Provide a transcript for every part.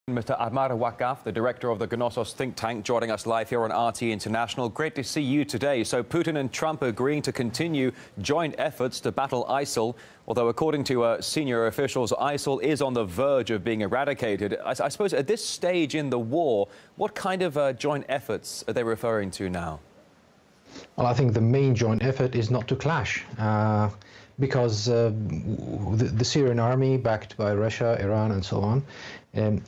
Mr. Ahmad Wakaf, the director of the Gnosos think tank, joining us live here on RT International. Great to see you today. So Putin and Trump agreeing to continue joint efforts to battle ISIL, although according to senior officials, ISIL is on the verge of being eradicated. I suppose at this stage in the war, what kind of joint efforts are they referring to now? Well, I think the main joint effort is not to clash, because the Syrian army, backed by Russia, Iran and so on,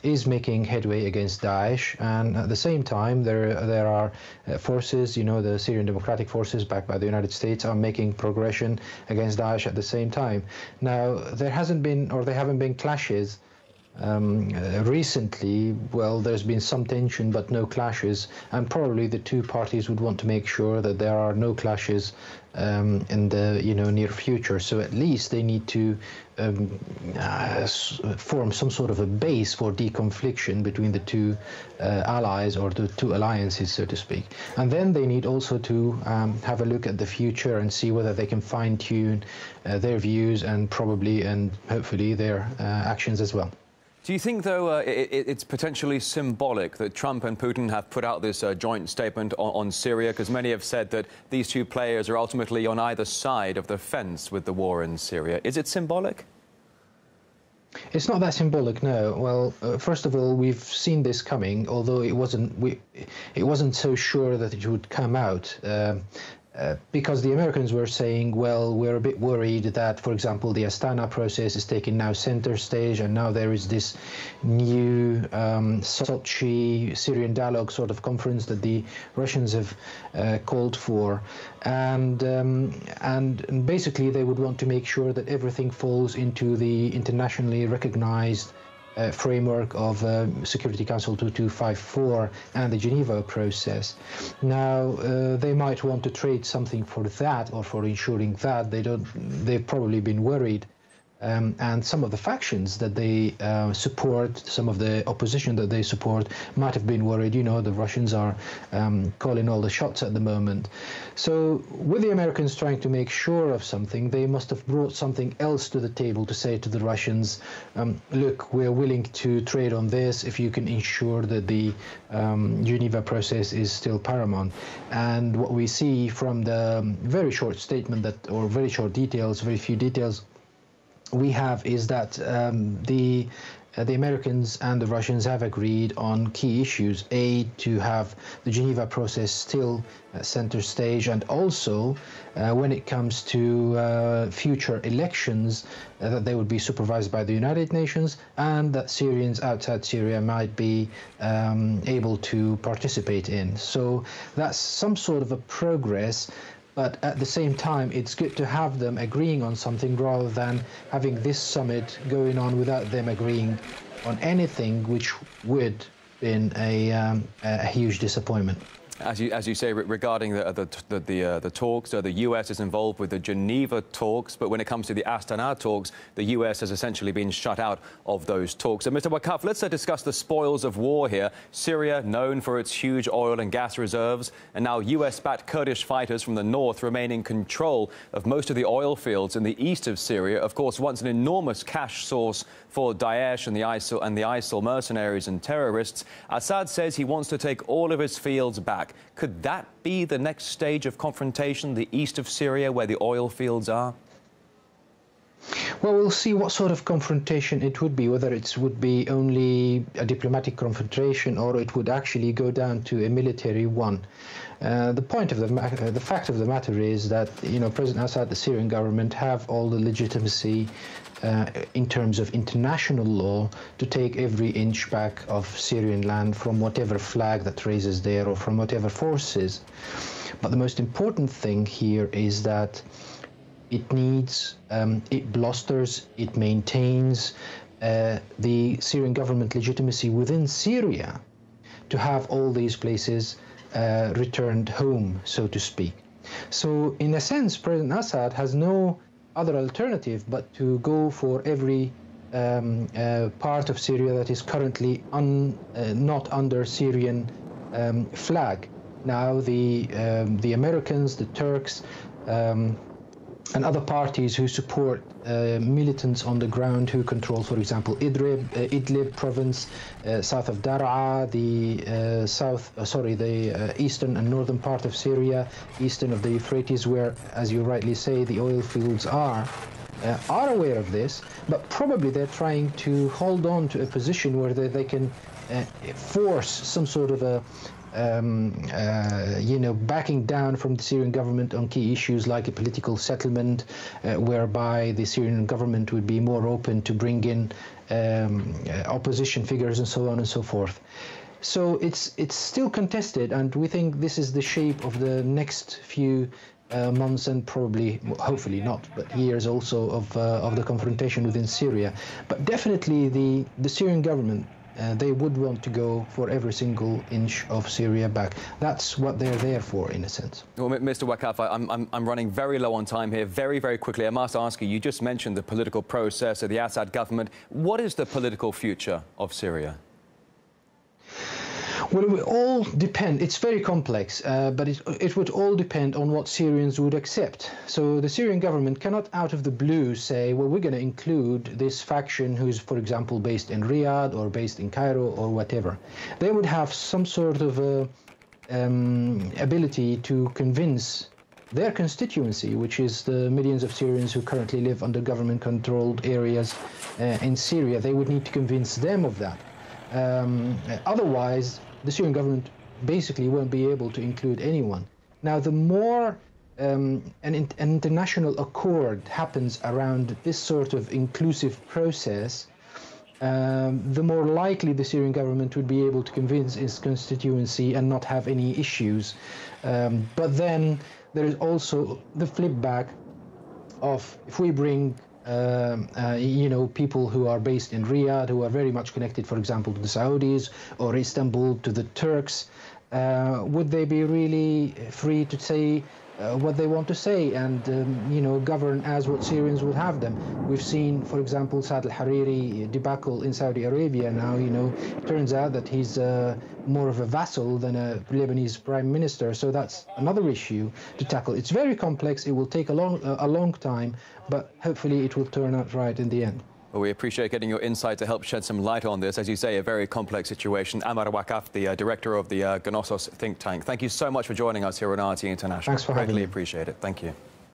is making headway against Daesh, and at the same time there are forces, the Syrian Democratic Forces backed by the United States are making progression against Daesh at the same time. Now, there haven't been clashes recently. Well, there's been some tension but no clashes, and probably the two parties would want to make sure that there are no clashes in the near future. So at least they need to form some sort of a base for deconfliction between the two allies, or the two alliances, so to speak. And then they need also to have a look at the future and see whether they can fine-tune their views and probably and hopefully their actions as well. Do you think, though, it's potentially symbolic that Trump and Putin have put out this joint statement on Syria? Because many have said that these two players are ultimately on either side of the fence with the war in Syria. Is it symbolic? It's not that symbolic, no. Well, first of all, we've seen this coming, although it wasn't so sure that it would come out. Because the Americans were saying, well, we're a bit worried that, for example, the Astana process is taking now center stage, and now there is this new Sochi Syrian dialogue sort of conference that the Russians have called for, and basically they would want to make sure that everything falls into the internationally recognized framework of Security Council 2254 and the Geneva process. Now, they might want to trade something for that, or for ensuring that. They've probably been worried. And some of the factions that they support, some of the opposition that they support, might have been worried. The Russians are calling all the shots at the moment. So with the Americans trying to make sure of something, they must have brought something else to the table to say to the Russians, look, we're willing to trade on this if you can ensure that the Geneva process is still paramount. And what we see from the very short statement or very short details, very few details we have, is that the Americans and the Russians have agreed on key issues. A, to have the Geneva process still center stage, and also when it comes to future elections, that they would be supervised by the United Nations, and that Syrians outside Syria might be able to participate in. So that's some sort of a progress. But at the same time, it's good to have them agreeing on something rather than having this summit going on without them agreeing on anything, which would have been a huge disappointment. As you say, regarding the talks, the US is involved with the Geneva talks, but when it comes to the Astana talks, the US has essentially been shut out of those talks. So, Mr. Wakaf, let's discuss the spoils of war here. Syria, known for its huge oil and gas reserves, and now US-backed Kurdish fighters from the north remain in control of most of the oil fields in the east of Syria. Of course, once an enormous cash source for Daesh and the ISIL mercenaries and terrorists. Assad says he wants to take all of his fields back. Could that be the next stage of confrontation, the east of Syria, where the oil fields are? Well, we'll see what sort of confrontation it would be, whether it would be only a diplomatic confrontation or it would actually go down to a military one. The fact of the matter is that, President Assad, the Syrian government, have all the legitimacy in terms of international law to take every inch back of Syrian land from whatever flag that raises there or from whatever forces. But the most important thing here is that it needs, it bolsters, it maintains the Syrian government legitimacy within Syria to have all these places returned home, so to speak. So in a sense, President Assad has no other alternative but to go for every part of Syria that is currently not under Syrian flag. Now the Americans, the Turks, and other parties who support militants on the ground who control, for example, Idlib province, south of Daraa, the eastern and northern part of Syria, eastern of the Euphrates, where, as you rightly say, the oil fields are aware of this, but probably they're trying to hold on to a position where they can force some sort of a backing down from the Syrian government on key issues like a political settlement, whereby the Syrian government would be more open to bring in opposition figures and so on and so forth. So it's still contested, and we think this is the shape of the next few months and probably, hopefully not, but years also of the confrontation within Syria. But definitely the Syrian government, they would want to go for every single inch of Syria back. That's what they're there for, in a sense. Well, Mr. Wakaf, I'm running very low on time here. Very, very quickly, I must ask you, you just mentioned the political process of the Assad government. What is the political future of Syria? Well, it would all depend. It's very complex, but it would all depend on what Syrians would accept. So the Syrian government cannot out of the blue say, well, we're going to include this faction who's, for example, based in Riyadh or based in Cairo or whatever. They would have some sort of ability to convince their constituency, which is the millions of Syrians who currently live under government-controlled areas in Syria. They would need to convince them of that. Otherwise, the Syrian government basically won't be able to include anyone. Now, the more an international accord happens around this sort of inclusive process, the more likely the Syrian government would be able to convince its constituency and not have any issues. But then there is also the flip back of, if we bring people who are based in Riyadh, who are very much connected, for example, to the Saudis, or Istanbul to the Turks, would they be really free to say what they want to say and, govern as what Syrians would have them? We've seen, for example, Saad al-Hariri debacle in Saudi Arabia now, it turns out that he's more of a vassal than a Lebanese prime minister. So that's another issue to tackle. It's very complex. It will take a long time, but hopefully it will turn out right in the end. Well, we appreciate getting your insight to help shed some light on this. As you say, a very complex situation. Amar Wakaf, the director of the Gnosos think tank. Thank you so much for joining us here on RT International. Thanks for having me. Greatly appreciate it. Thank you.